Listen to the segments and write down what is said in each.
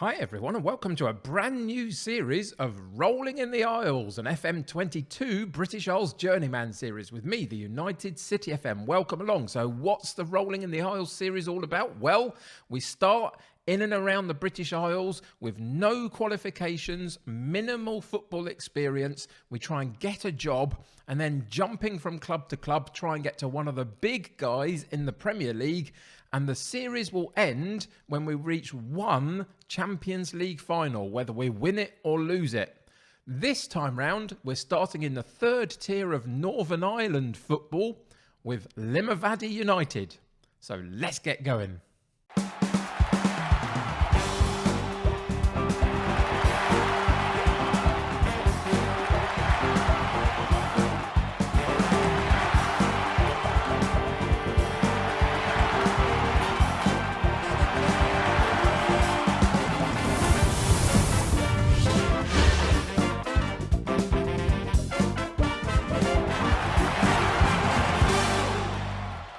Hi everyone and welcome to a brand new series of Rolling in the Isles, an FM22 British Isles Journeyman series with me, the United City FM. Welcome along. So what's the Rolling in the Isles series all about? Well, we start in and around the British Isles with no qualifications, minimal football experience. We try and get a job and then jumping from club to club, try and get to one of the big guys in the Premier League. And the series will end when we reach one Champions League final, whether we win it or lose it. This time round, we're starting in the third tier of Northern Ireland football with Limavady United. So let's get going.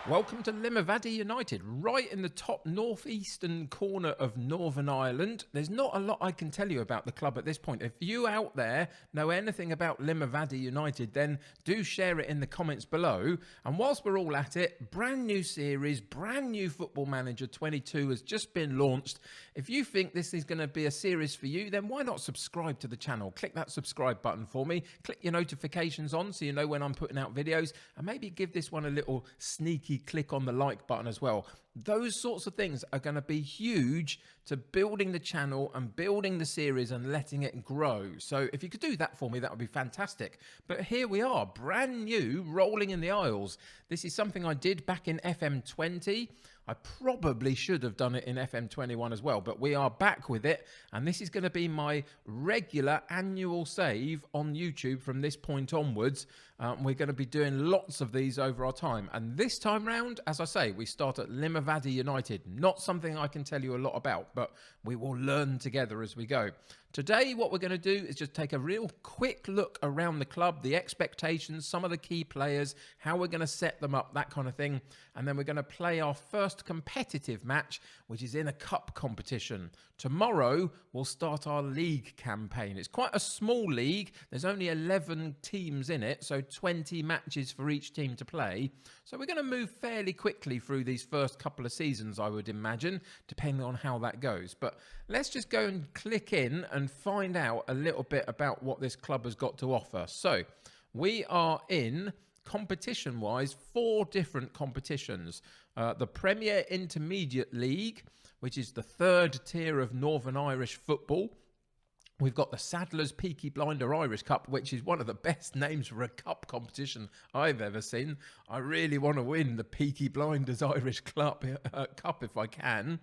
Welcome to Limavady United, right in the top northeastern corner of Northern Ireland. There's not a lot I can tell you about the club at this point. If you out there know anything about Limavady United, then do share it in the comments below. And whilst we're all at it, brand new series, brand new Football Manager 22 has just been launched. If you think this is going to be a series for you, then why not subscribe to the channel? Click that subscribe button for me. Click your notifications on so you know when I'm putting out videos. And maybe give this one a little sneaky click on the like button as well. Those sorts of things are going to be huge to building the channel and building the series and letting it grow. So if you could do that for me, that would be fantastic. But here we are, brand new, Rolling in the Isles. This is something I did back in FM20. I probably should have done it in FM21 as well, but we are back with it. And this is going to be my regular annual save on YouTube from this point onwards. We're going to be doing lots of these over our time. And this time round, as I say, we start at Limavady United. Not something I can tell you a lot about, but we will learn together as we go. Today, what we're going to do is just take a real quick look around the club, the expectations, some of the key players, how we're going to set them up, that kind of thing. And then we're going to play our first competitive match, which is in a cup competition. Tomorrow, we'll start our league campaign. It's quite a small league. There's only 11 teams in it, so 20 matches for each team to play. So we're going to move fairly quickly through these first couple of seasons, I would imagine, depending on how that goes. But let's just go and click in and find out a little bit about what this club has got to offer. So we are in, competition-wise, 4 different competitions. The Premier Intermediate League, which is the third tier of Northern Irish football. We've got the Sadler's Peaky Blinder Irish Cup, which is one of the best names for a cup competition I've ever seen. I really want to win the Peaky Blinders Irish Cup if I can.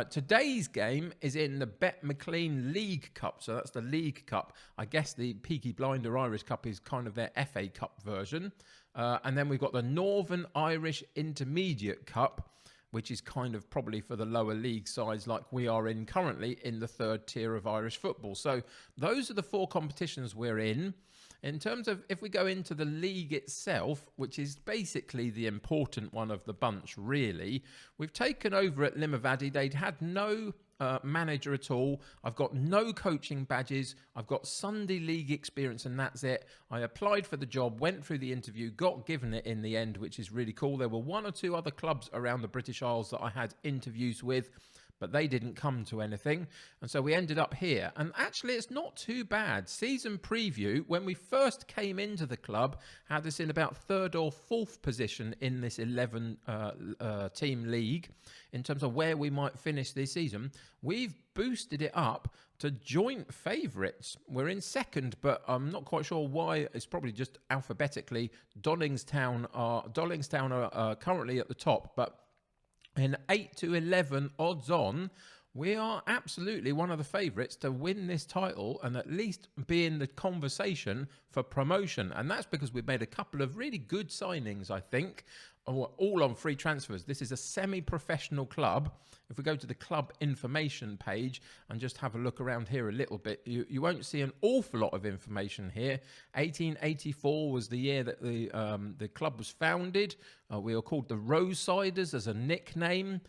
Today's game is in the Bet McLean League Cup, so that's the League Cup. I guess the Peaky Blinder Irish Cup is kind of their FA Cup version. And then we've got the Northern Irish Intermediate Cup, which is kind of probably for the lower league sides like we are in currently in the third tier of Irish football. So those are the 4 competitions we're in. In terms of if we go into the league itself, which is basically the important one of the bunch, really, we've taken over at Limavady. They'd had no manager at all. I've got no coaching badges. I've got Sunday league experience and that's it. I applied for the job, went through the interview, got given it in the end, which is really cool. There were 1 or 2 other clubs around the British Isles that I had interviews with, but they didn't come to anything. And so we ended up here. And actually, it's not too bad. Season preview, when we first came into the club, had us in about 3rd or 4th position in this 11-team league in terms of where we might finish this season. We've boosted it up to joint favourites. We're in 2nd, but I'm not quite sure why. It's probably just alphabetically. Dollingstown are currently at the top, but in 8 to 11 odds on, we are absolutely one of the favourites to win this title and at least be in the conversation for promotion. And that's because we've made a couple of really good signings, I think, all on free transfers. This is a semi-professional club. If we go to the club information page and just have a look around here a little bit, you won't see an awful lot of information here. 1884 was the year that the club was founded. We are called the Rosesiders as a nickname.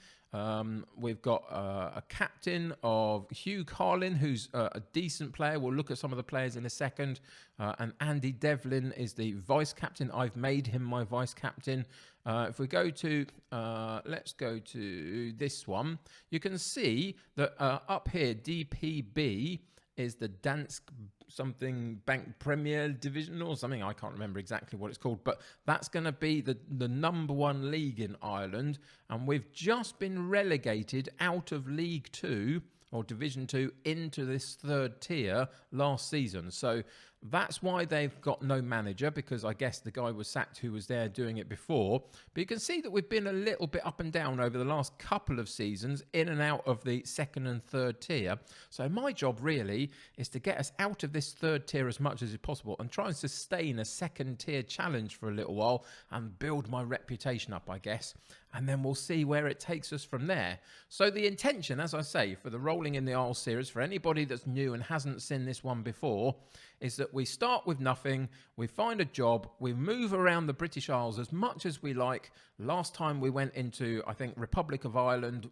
We've got a captain of Hugh Carlin, who's a decent player. We'll look at some of the players in a second. And Andy Devlin is the vice captain. I've made him my vice captain. If we go to, let's go to this one. You can see that up here, DPB is the Dansk something Bank Premier Division or something. I can't remember exactly what it's called, but that's going to be the number one league in Ireland. And we've just been relegated out of League 2 or Division 2 into this third tier last season. So that's why they've got no manager, because I guess the guy was sacked who was there doing it before. But you can see that we've been a little bit up and down over the last couple of seasons, in and out of the second and third tier. So my job really is to get us out of this third tier as much as is possible and try and sustain a second tier challenge for a little while and build my reputation up, I guess. And then we'll see where it takes us from there. So the intention, as I say, for the Rolling in the Isles series, for anybody that's new and hasn't seen this one before, is that we start with nothing, we find a job, we move around the British Isles as much as we like. Last time we went into, I think, Republic of Ireland,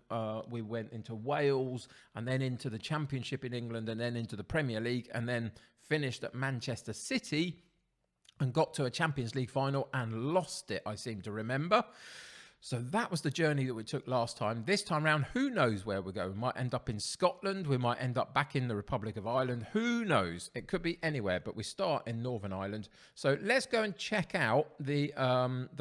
we went into Wales, and then into the Championship in England, and then into the Premier League, and then finished at Manchester City, and got to a Champions League final and lost it, I seem to remember. So that was the journey that we took last time. This time round, who knows where we're going? We might end up in Scotland. We might end up back in the Republic of Ireland. Who knows? It could be anywhere, but we start in Northern Ireland. So let's go and check out the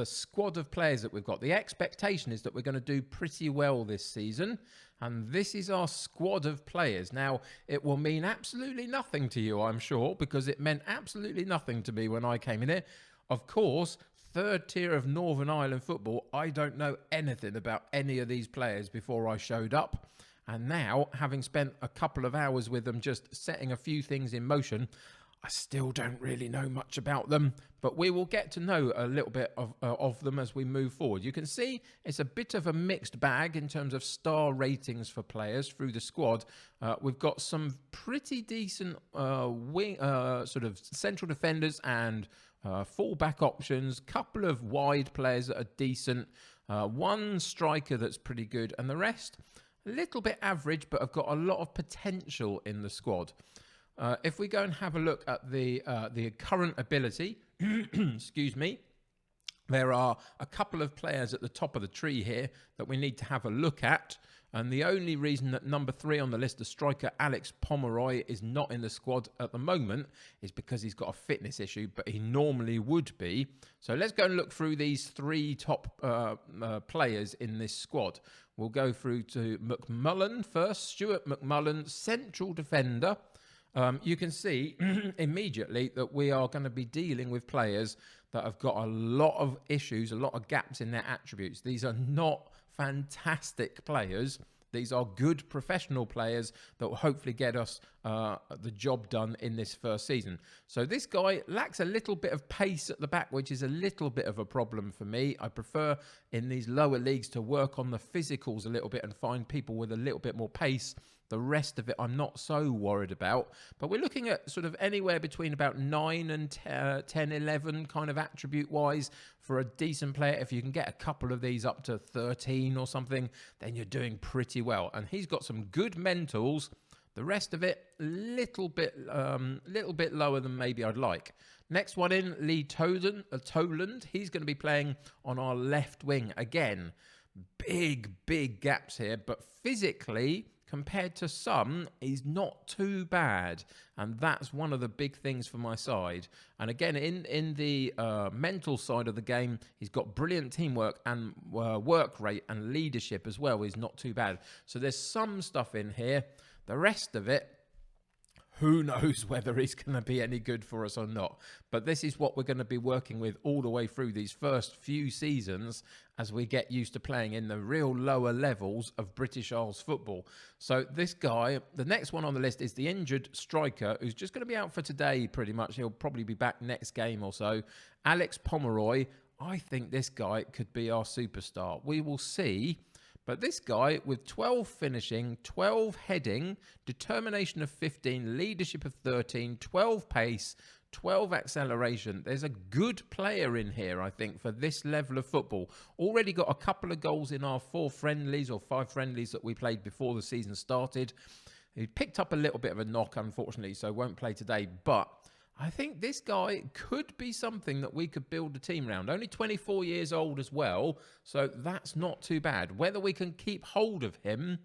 squad of players that we've got. The expectation is that we're going to do pretty well this season. And this is our squad of players. Now, it will mean absolutely nothing to you, I'm sure, because it meant absolutely nothing to me when I came in here. Of course, third tier of Northern Ireland football, I don't know anything about any of these players before I showed up. And now, having spent a couple of hours with them just setting a few things in motion, I still don't really know much about them. But we will get to know a little bit of them as we move forward. You can see it's a bit of a mixed bag in terms of star ratings for players through the squad. We've got some pretty decent sort of central defenders and full-back options, couple of wide players that are decent, one striker that's pretty good, and the rest a little bit average, but have got a lot of potential in the squad. If we go and have a look at the current ability, excuse me, there are a couple of players at the top of the tree here that we need to have a look at. And the only reason that number 3 on the list, the striker Alex Pomeroy, is not in the squad at the moment is because he's got a fitness issue, but he normally would be. So let's go and look through these 3 top players in this squad. We'll go through to McMullen first. Stuart McMullen, central defender. You can see immediately that we are going to be dealing with players that have got a lot of issues, a lot of gaps in their attributes. These are not fantastic players. These are good professional players that will hopefully get us the job done in this first season. So this guy lacks a little bit of pace at the back, which is a little bit of a problem for me. I prefer in these lower leagues to work on the physicals a little bit and find people with a little bit more pace. The rest of it I'm not so worried about. But we're looking at sort of anywhere between about 9 and 10, 11 kind of attribute-wise for a decent player. If you can get a couple of these up to 13 or something, then you're doing pretty well. And he's got some good mentals. The rest of it, little bit lower than maybe I'd like. Next one in, Lee Toland. He's going to be playing on our left wing. Again, big gaps here, but physically, compared to some, he's not too bad. And that's one of the big things for my side. And again, in the mental side of the game, he's got brilliant teamwork and work rate and leadership as well. He's not too bad. So there's some stuff in here. The rest of it, who knows whether he's going to be any good for us or not. But this is what we're going to be working with all the way through these first few seasons as we get used to playing in the real lower levels of British Isles football. So this guy, the next one on the list is the injured striker who's just going to be out for today pretty much. He'll probably be back next game or so. Alex Pomeroy. I think this guy could be our superstar. We will see. But this guy with 12 finishing, 12 heading, determination of 15, leadership of 13, 12 pace, 12 acceleration. There's a good player in here, I think, for this level of football. Already got a couple of goals in our 4 friendlies or 5 friendlies that we played before the season started. He picked up a little bit of a knock, unfortunately, so won't play today. But I think this guy could be something that we could build a team around. Only 24 years old as well, so that's not too bad. Whether we can keep hold of him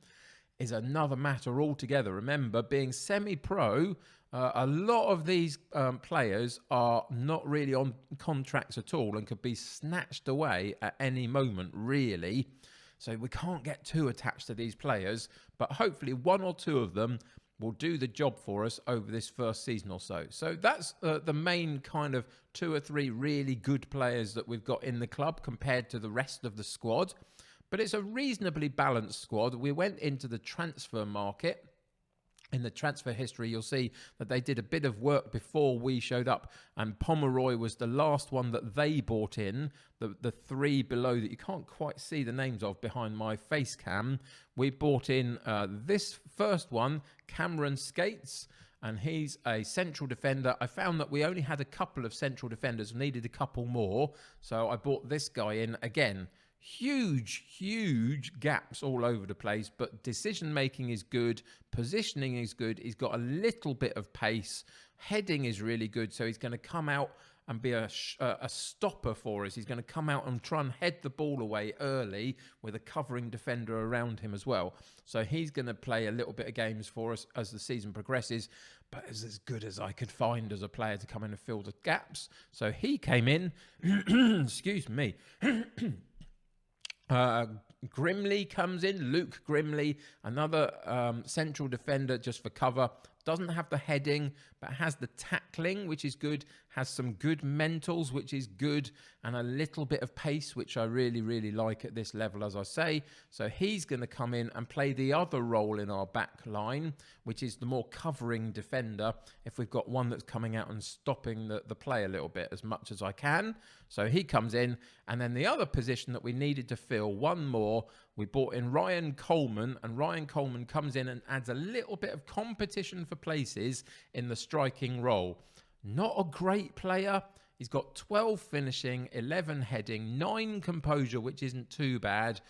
is another matter altogether. Remember, being semi-pro, a lot of these players are not really on contracts at all and could be snatched away at any moment, really. So we can't get too attached to these players, but hopefully 1 or 2 of them will do the job for us over this first season or so. So that's the main kind of 2 or 3 really good players that we've got in the club compared to the rest of the squad. But it's a reasonably balanced squad. We went into the transfer market. In the transfer history, you'll see that they did a bit of work before we showed up, and Pomeroy was the last one that they bought in, the 3 below that you can't quite see the names of behind my face cam. We bought in this first one, Cameron Skates, and he's a central defender. I found that we only had a couple of central defenders, needed a couple more, so I bought this guy in again. Huge gaps all over the place, but decision making is good, positioning is good, he's got a little bit of pace, heading is really good, so he's going to come out and be a stopper for us. He's going to come out and try and head the ball away early with a covering defender around him as well. So he's going to play a little bit of games for us as the season progresses, but is as good as I could find as a player to come in and fill the gaps. So he came in, excuse me, Grimley comes in, Luke Grimley, another central defender just for cover. Doesn't have the heading, but has the tackling, which is good, has some good mentals, which is good, and a little bit of pace, which I really like at this level, as I say. So he's going to come in and play the other role in our back line, which is the more covering defender, if we've got one that's coming out and stopping the play a little bit as much as I can. So he comes in, and then the other position that we needed to fill, one more, we brought in Ryan Coleman, and Ryan Coleman comes in and adds a little bit of competition for places in the striking role. Not a great player. He's got 12 finishing, 11 heading, 9 composure, which isn't too bad.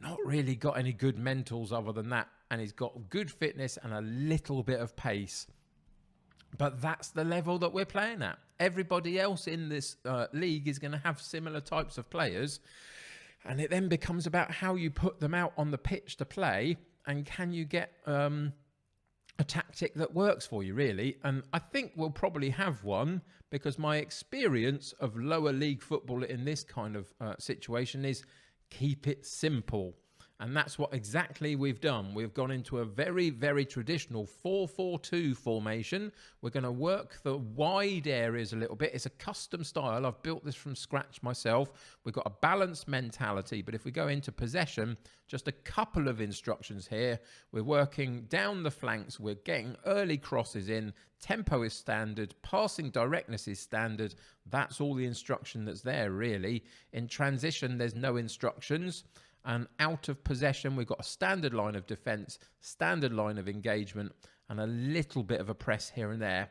Not really got any good mentals other than that. And he's got good fitness and a little bit of pace. But that's the level that we're playing at. Everybody else in this league is going to have similar types of players. And it then becomes about how you put them out on the pitch to play, and can you get a tactic that works for you, really. And I think we'll probably have one, because my experience of lower league football in this kind of situation is keep it simple. And that's what exactly we've done. We've gone into a very traditional 4-4-2 formation. We're going to work the wide areas a little bit. It's a custom style. I've built this from scratch myself. We've got a balanced mentality. But if we go into possession, just a couple of instructions here. We're working down the flanks. We're getting early crosses in. Tempo is standard. Passing directness is standard. That's all the instruction that's there, really. In transition, there's no instructions. And out of possession, we've got a standard line of defence, standard line of engagement, and a little bit of a press here and there.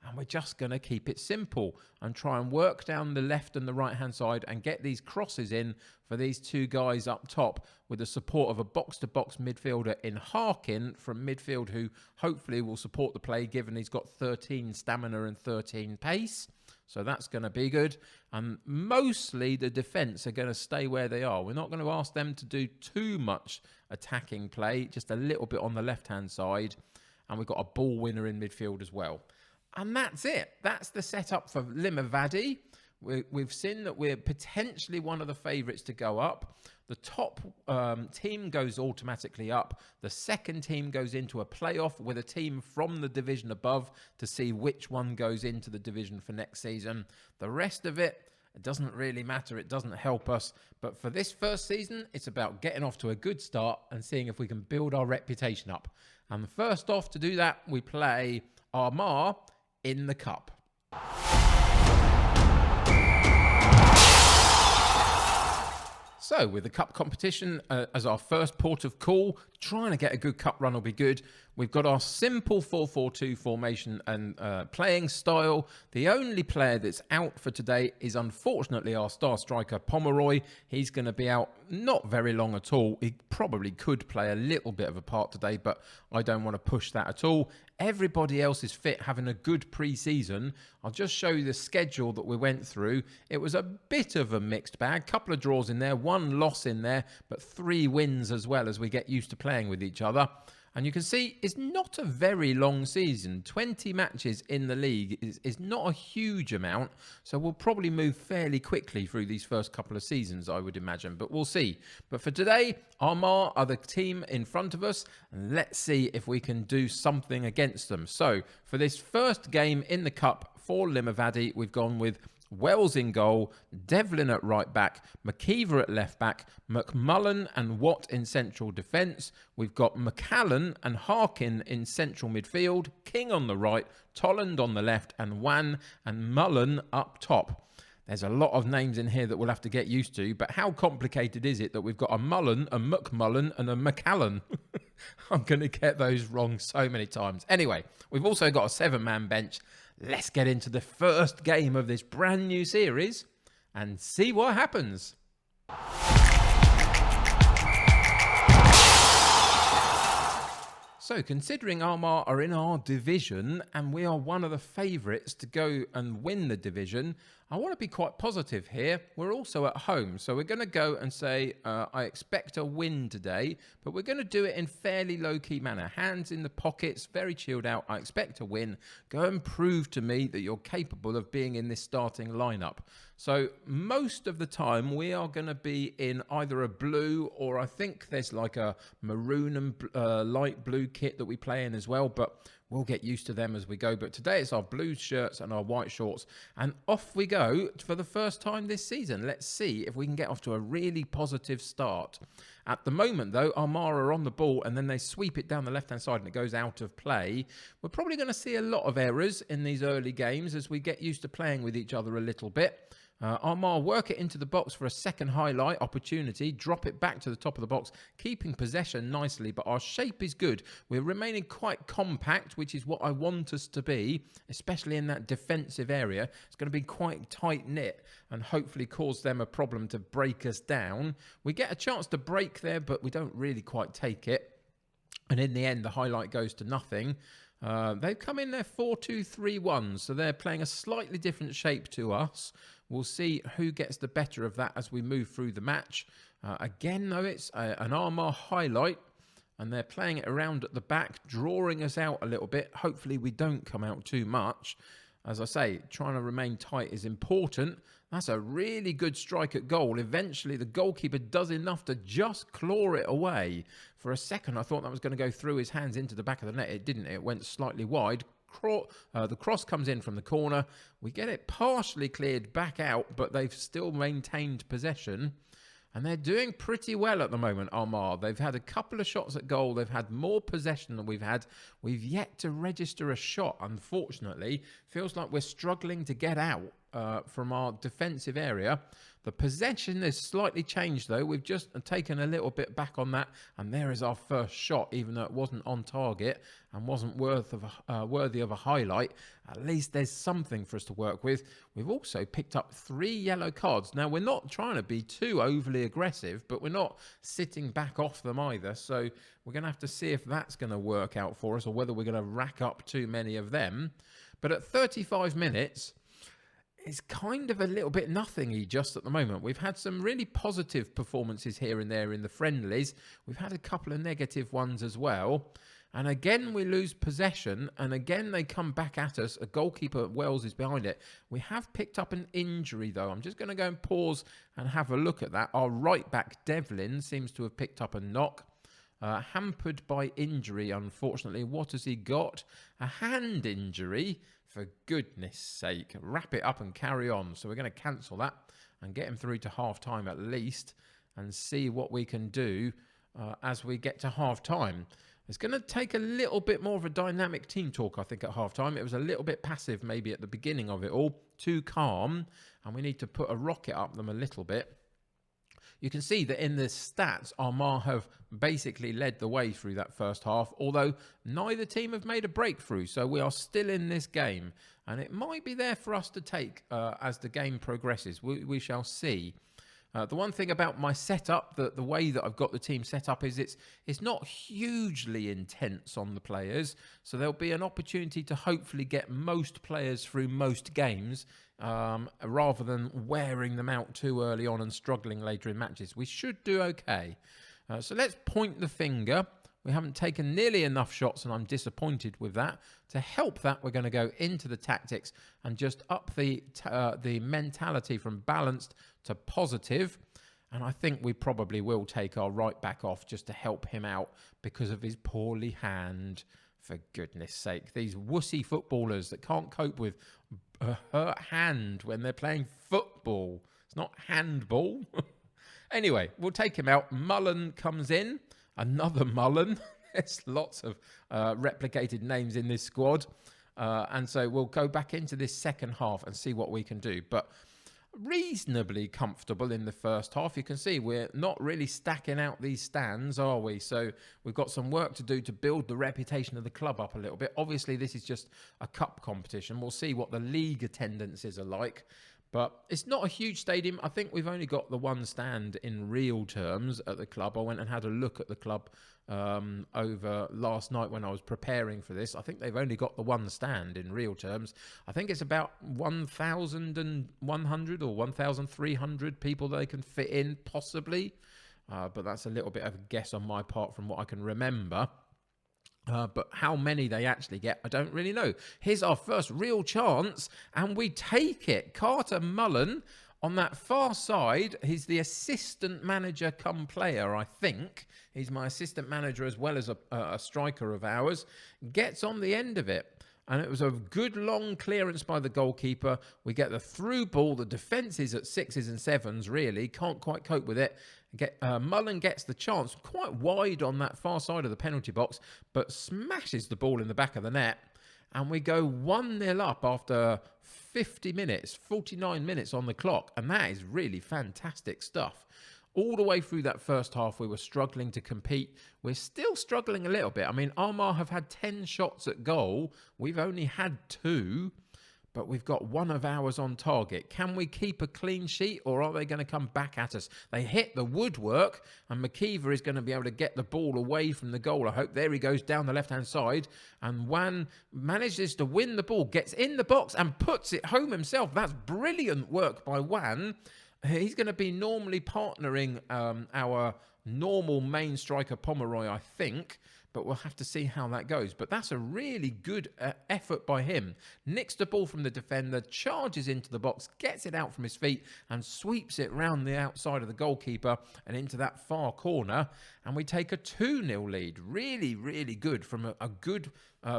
And we're just going to keep it simple and try and work down the left and the right-hand side and get these crosses in for these 2 guys up top with the support of a box-to-box midfielder in Harkin from midfield, who hopefully will support the play, given he's got 13 stamina and 13 pace. So that's going to be good. And mostly the defence are going to stay where they are. We're not going to ask them to do too much attacking play, just a little bit on the left-hand side. And we've got a ball winner in midfield as well. And that's it. That's the setup for Limavady. We've seen that we're potentially one of the favourites to go up. The top team goes automatically up. The second team goes into a playoff with a team from the division above to see which one goes into the division for next season. The rest of it doesn't really matter. It doesn't help us. But for this first season, it's about getting off to a good start and seeing if we can build our reputation up. And first off, to do that, we play Armagh in the Cup. So, with the Cup competition as our first port of call, trying to get a good cup run will be good. We've got our simple 4-4-2 formation and playing style. The only player that's out for today is unfortunately our star striker Pomeroy. He's going to be out not very long at all. He probably could play a little bit of a part today, but I don't want to push that at all. Everybody else is fit, having a good pre-season. I'll just show you the schedule that we went through. It was a bit of a mixed bag. Couple of draws in there, 1 loss in there, but 3 wins as well as we get used to playing with each other. And you can see it's not a very long season. 20 matches in the league is not a huge amount. So we'll probably move fairly quickly through these first couple of seasons, I would imagine. But we'll see. But for today, Armagh are the team in front of us. And let's see if we can do something against them. So for this first game in the Cup for Limavady, we've gone with Wells in goal, Devlin at right back, McKeever at left back, McMullen and Watt in central defence. We've got McCallan and Harkin in central midfield, King on the right, Tolland on the left, and Wan and Mullen up top. There's a lot of names in here that we'll have to get used to, but how complicated is it that we've got a Mullen, a McMullen, and a McCallan? I'm going to get those wrong so many times. Anyway, we've also got a 7-man bench. Let's get into the first game of this brand new series and see what happens. So, considering Armagh are in our division and we are one of the favourites to go and win the division, I want to be quite positive here. We're also at home, so we're going to go and say, I expect a win today, but we're going to do it in fairly low-key manner. Hands in the pockets, very chilled out. I expect a win. Go and prove to me that you're capable of being in this starting lineup. So most of the time, we are going to be in either a blue or I think there's like a maroon and light blue kit that we play in as well, but we'll get used to them as we go. But today it's our blue shirts and our white shorts. And off we go for the first time this season. Let's see if we can get off to a really positive start. At the moment, though, Armagh are on the ball and then they sweep it down the left-hand side and it goes out of play. We're probably going to see a lot of errors in these early games as we get used to playing with each other a little bit. Armagh work it into the box for a second highlight opportunity, drop it back to the top of the box, keeping possession nicely, but our shape is good. We're remaining quite compact, which is what I want us to be, especially in that defensive area. It's going to be quite tight-knit and hopefully cause them a problem to break us down. We get a chance to break there, but we don't really quite take it. And in the end, the highlight goes to nothing. They've come in there 4-2-3-1, so they're playing a slightly different shape to us. We'll see who gets the better of that as we move through the match. Again, though, it's an Armagh highlight, and they're playing it around at the back, drawing us out a little bit. Hopefully, we don't come out too much. As I say, trying to remain tight is important. That's a really good strike at goal. Eventually, the goalkeeper does enough to just claw it away. For a second, I thought that was going to go through his hands into the back of the net. It didn't. It went slightly wide. The cross comes in from the corner. We get it partially cleared back out, but they've still maintained possession. And they're doing pretty well at the moment, Armagh. They've had a couple of shots at goal. They've had more possession than we've had. We've yet to register a shot, unfortunately. Feels like we're struggling to get out from our defensive area. The possession is slightly changed, though. We've just taken a little bit back on that. And there is our first shot, even though it wasn't on target and wasn't worthy of a highlight. At least there's something for us to work with. We've also picked up 3 yellow cards. Now, we're not trying to be too overly aggressive, but we're not sitting back off them either. So we're going to have to see if that's going to work out for us or whether we're going to rack up too many of them. But at 35 minutes... it's kind of a little bit nothingy just at the moment. We've had some really positive performances here and there in the friendlies. We've had a couple of negative ones as well. And again, we lose possession. And again, they come back at us. A goalkeeper, Wells, is behind it. We have picked up an injury, though. I'm just going to go and pause and have a look at that. Our right back, Devlin, seems to have picked up a knock. Hampered by injury, unfortunately. What has he got? A hand injury. For goodness sake, wrap it up and carry on. So we're going to cancel that and get him through to half-time at least and see what we can do as we get to half-time. It's going to take a little bit more of a dynamic team talk, I think, at half-time. It was a little bit passive maybe at the beginning of it all, too calm, and we need to put a rocket up them a little bit. You can see that in the stats, Armagh have basically led the way through that first half, although neither team have made a breakthrough, so we are still in this game. And it might be there for us to take as the game progresses. We shall see. The one thing about my setup, the way that I've got the team set up is it's not hugely intense on the players. So there'll be an opportunity to hopefully get most players through most games rather than wearing them out too early on and struggling later in matches. We should do okay. So let's point the finger. We haven't taken nearly enough shots, and I'm disappointed with that. To help that, we're going to go into the tactics and just up the mentality from balanced to positive. And I think we probably will take our right back off just to help him out because of his poorly hand. For goodness sake, these wussy footballers that can't cope with a hurt hand when they're playing football. It's not handball. Anyway, we'll take him out. Mullen comes in. Another Mullen. There's lots of replicated names in this squad. And so we'll go back into this second half and see what we can do. But reasonably comfortable in the first half. You can see we're not really stacking out these stands, are we? So we've got some work to do to build the reputation of the club up a little bit. Obviously, this is just a cup competition. We'll see what the league attendances are like. But it's not a huge stadium. I think we've only got the one stand in real terms at the club. I went and had a look at the club over last night when I was preparing for this. I think they've only got the one stand in real terms. I think it's about 1,100 or 1,300 people they can fit in, possibly. But that's a little bit of a guess on my part from what I can remember. But how many they actually get, I don't really know. Here's our first real chance, and we take it. Carter Mullen on that far side. He's the assistant manager come player, I think. He's my assistant manager as well as a striker of ours. Gets on the end of it. And it was a good long clearance by the goalkeeper. We get the through ball. The defence is at 6s and 7s, really. Can't quite cope with it. Mullen gets the chance quite wide on that far side of the penalty box, but smashes the ball in the back of the net. And we go 1-0 up after 50 minutes, 49 minutes on the clock. And that is really fantastic stuff. All the way through that first half, we were struggling to compete. We're still struggling a little bit. I mean, Armagh have had 10 shots at goal. We've only had 2. But we've got one of ours on target. Can we keep a clean sheet, or are they going to come back at us? They hit the woodwork, and McKeever is going to be able to get the ball away from the goal, I hope. There he goes down the left-hand side, and Wan manages to win the ball, gets in the box and puts it home himself. That's brilliant work by Wan. He's going to be normally partnering our normal main striker, Pomeroy, I think. But we'll have to see how that goes. But that's a really good effort by him. Nicks the ball from the defender, charges into the box, gets it out from his feet and sweeps it round the outside of the goalkeeper and into that far corner. And we take a 2-0 lead. Really, really good from a good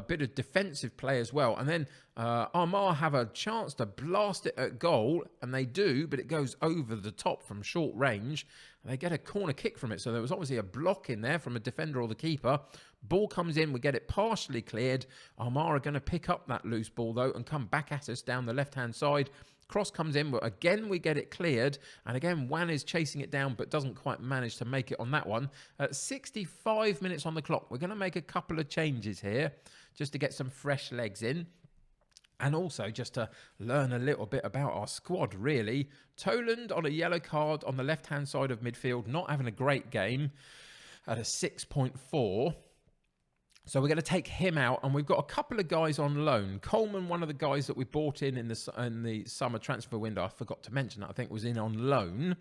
bit of defensive play as well. And then Armagh have a chance to blast it at goal, and they do, but it goes over the top from short range. They get a corner kick from it, so there was obviously a block in there from a defender or the keeper. Ball comes in, we get it partially cleared. Armagh are going to pick up that loose ball, though, and come back at us down the left-hand side. Cross comes in, but again, we get it cleared. And again, Wan is chasing it down, but doesn't quite manage to make it on that one. At 65 minutes on the clock, we're going to make a couple of changes here, just to get some fresh legs in. And also just to learn a little bit about our squad, really. Toland on a yellow card on the left-hand side of midfield, not having a great game at a 6.4. So we're going to take him out, and we've got a couple of guys on loan. Coleman, one of the guys that we bought in the summer transfer window, I forgot to mention that, I think was in on loan.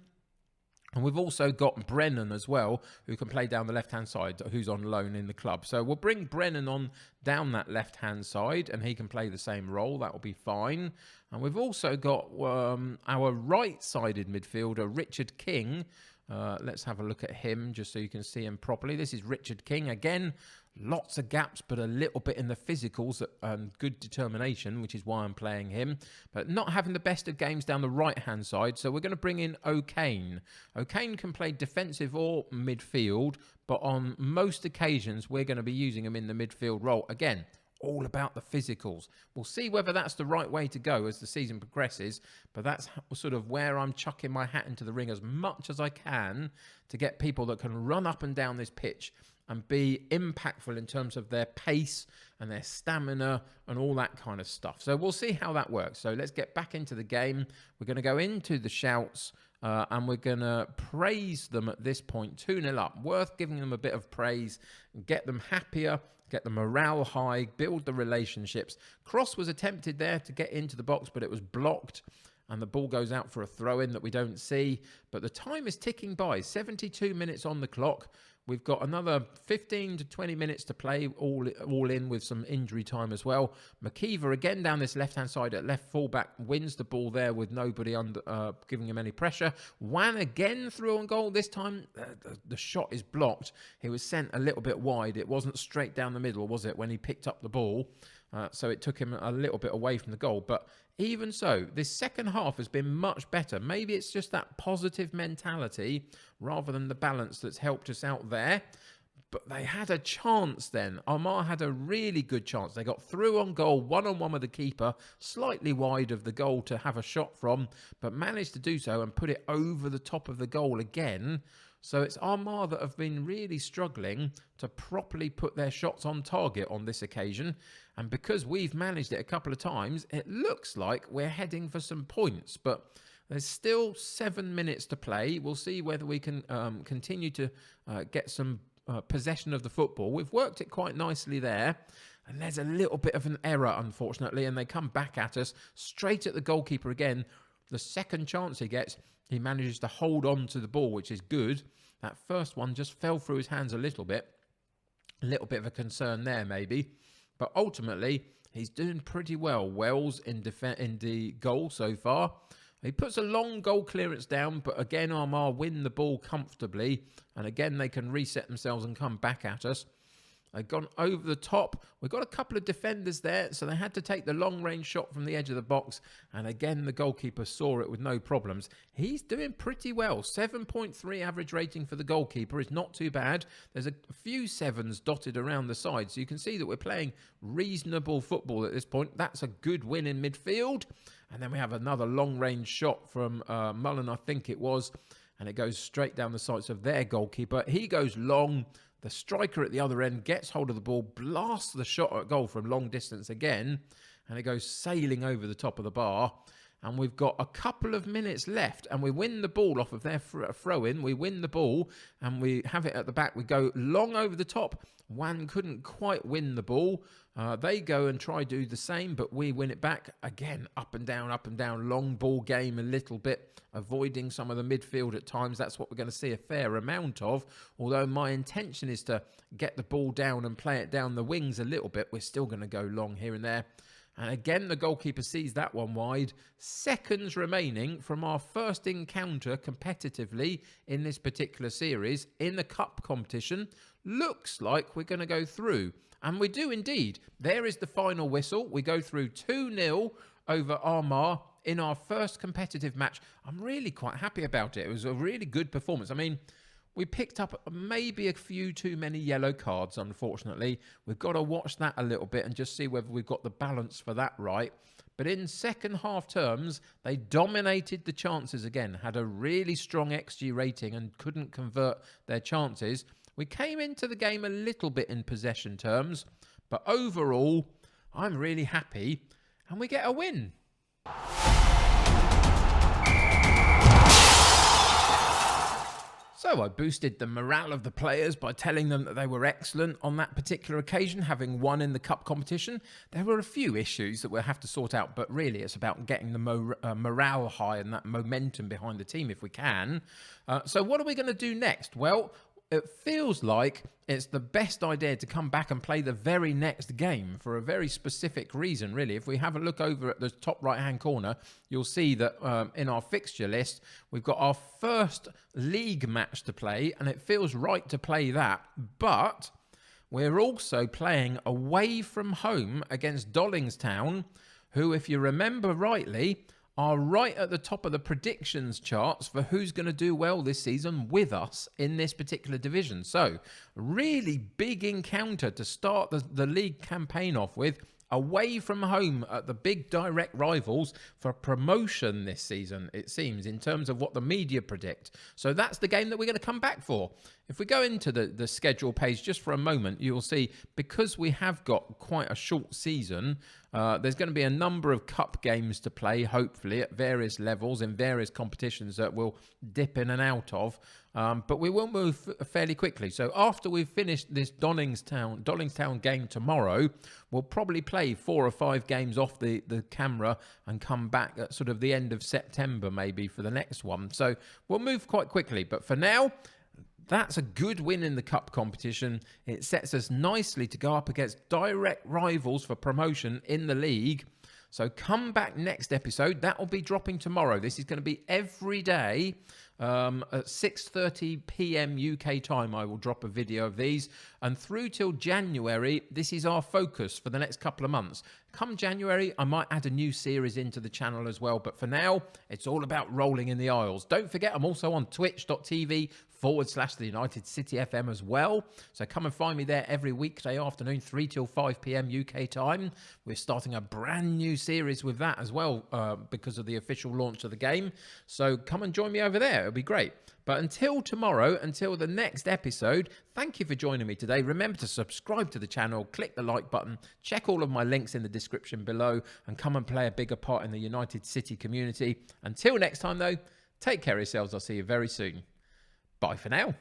And we've also got Brennan as well, who can play down the left-hand side, who's on loan in the club. So we'll bring Brennan on down that left-hand side, and he can play the same role. That will be fine. And we've also got our right-sided midfielder, Richard King. Let's have a look at him, just so you can see him properly. This is Richard King. Again, lots of gaps, but a little bit in the physicals and good determination, which is why I'm playing him. But not having the best of games down the right-hand side, so we're going to bring in O'Kane. O'Kane can play defensive or midfield, but on most occasions, we're going to be using him in the midfield role. Again, all about the physicals. We'll see whether that's the right way to go as the season progresses, but that's sort of where I'm chucking my hat into the ring as much as I can to get people that can run up and down this pitch and be impactful in terms of their pace and their stamina and all that kind of stuff. So we'll see how that works. So let's get back into the game. We're going to go into the shouts and we're going to praise them at this point. 2-0 up. Worth giving them a bit of praise, get them happier, get the morale high, build the relationships. Cross was attempted there to get into the box, but it was blocked. And the ball goes out for a throw-in that we don't see. But the time is ticking by. 72 minutes on the clock. We've got another 15 to 20 minutes to play, all in with some injury time as well. McKeever again down this left-hand side at left fullback wins the ball there with nobody giving him any pressure. Wan again through on goal. This time the shot is blocked. He was sent a little bit wide. It wasn't straight down the middle, was it, when he picked up the ball? So it took him a little bit away from the goal. But even so, this second half has been much better. Maybe it's just that positive mentality rather than the balance that's helped us out there. But they had a chance then. Armagh had a really good chance. They got through on goal, one-on-one with the keeper, slightly wide of the goal to have a shot from, but managed to do so and put it over the top of the goal again. So it's Armagh that have been really struggling to properly put their shots on target on this occasion. And because we've managed it a couple of times, it looks like we're heading for some points. But there's still 7 minutes to play. We'll see whether we can continue to get some possession of the football. We've worked it quite nicely there. And there's a little bit of an error, unfortunately. And they come back at us, straight at the goalkeeper again. The second chance he gets, he manages to hold on to the ball, which is good. That first one just fell through his hands a little bit. A little bit of a concern there, maybe. But ultimately, he's doing pretty well. Wells in the goal so far. He puts a long goal clearance down, but again, Armagh win the ball comfortably. And again, they can reset themselves and come back at us. They've gone over the top. We've got a couple of defenders there, so they had to take the long-range shot from the edge of the box. And again, the goalkeeper saw it with no problems. He's doing pretty well. 7.3 average rating for the goalkeeper is not too bad. There's a few sevens dotted around the side, so you can see that we're playing reasonable football at this point. That's a good win in midfield. And then we have another long-range shot from Mullen, I think it was. And it goes straight down the sights of their goalkeeper. He goes long. The striker at the other end gets hold of the ball, blasts the shot at goal from long distance again, and it goes sailing over the top of the bar. And we've got a couple of minutes left, and we win the ball off of their throw-in. We win the ball, and we have it at the back. We go long over the top. Wan couldn't quite win the ball. They go and try do the same, but we win it back. Again, up and down, long ball game a little bit, avoiding some of the midfield at times. That's what we're going to see a fair amount of. Although my intention is to get the ball down and play it down the wings a little bit, we're still going to go long here and there. And again, the goalkeeper sees that one wide. Seconds remaining from our first encounter competitively in this particular series in the cup competition. Looks like we're going to go through. And we do indeed. There is the final whistle. We go through 2-0 over Armagh in our first competitive match. I'm really quite happy about it. It was a really good performance. I mean, we picked up maybe a few too many yellow cards, unfortunately. We've got to watch that a little bit and just see whether we've got the balance for that right. But in second half terms, they dominated the chances again, had a really strong XG rating and couldn't convert their chances. We came into the game a little bit in possession terms, but overall, I'm really happy and we get a win. So I boosted the morale of the players by telling them that they were excellent on that particular occasion, having won in the cup competition. There were a few issues that we'll have to sort out, but really it's about getting the morale high and that momentum behind the team if we can. So what are we going to do next? Well, it feels like it's the best idea to come back and play the very next game for a very specific reason, really. If we have a look over at the top right-hand corner, you'll see that in our fixture list, we've got our first league match to play, and it feels right to play that. But we're also playing away from home against Dollingstown, who, if you remember rightly, are right at the top of the predictions charts for who's going to do well this season with us in this particular division. So, really big encounter to start the league campaign off with, away from home at the big direct rivals for promotion this season, it seems, in terms of what the media predict. So that's the game that we're going to come back for. If we go into the schedule page just for a moment, you'll see, because we have got quite a short season, there's going to be a number of cup games to play, hopefully, at various levels in various competitions that we'll dip in and out of. But we will move fairly quickly. So after we've finished this Dollingstown game tomorrow, we'll probably play 4 or 5 games off the camera and come back at sort of the end of September maybe for the next one. So we'll move quite quickly. But for now, that's a good win in the cup competition. It sets us nicely to go up against direct rivals for promotion in the league. So come back next episode. That will be dropping tomorrow. This is going to be every day at 6:30 p.m. UK time. I will drop a video of these. And through till January, this is our focus for the next couple of months. Come January, I might add a new series into the channel as well. But for now, it's all about rolling in the aisles. Don't forget, I'm also on twitch.tv/the United City FM as well. So come and find me there every weekday afternoon, 3 till 5 p.m. UK time. We're starting a brand new series with that as well because of the official launch of the game. So come and join me over there. It'll be great. But until tomorrow, until the next episode, thank you for joining me today. Remember to subscribe to the channel, click the like button, check all of my links in the description below, and come and play a bigger part in the United City community. Until next time, though, take care of yourselves. I'll see you very soon. Bye for now.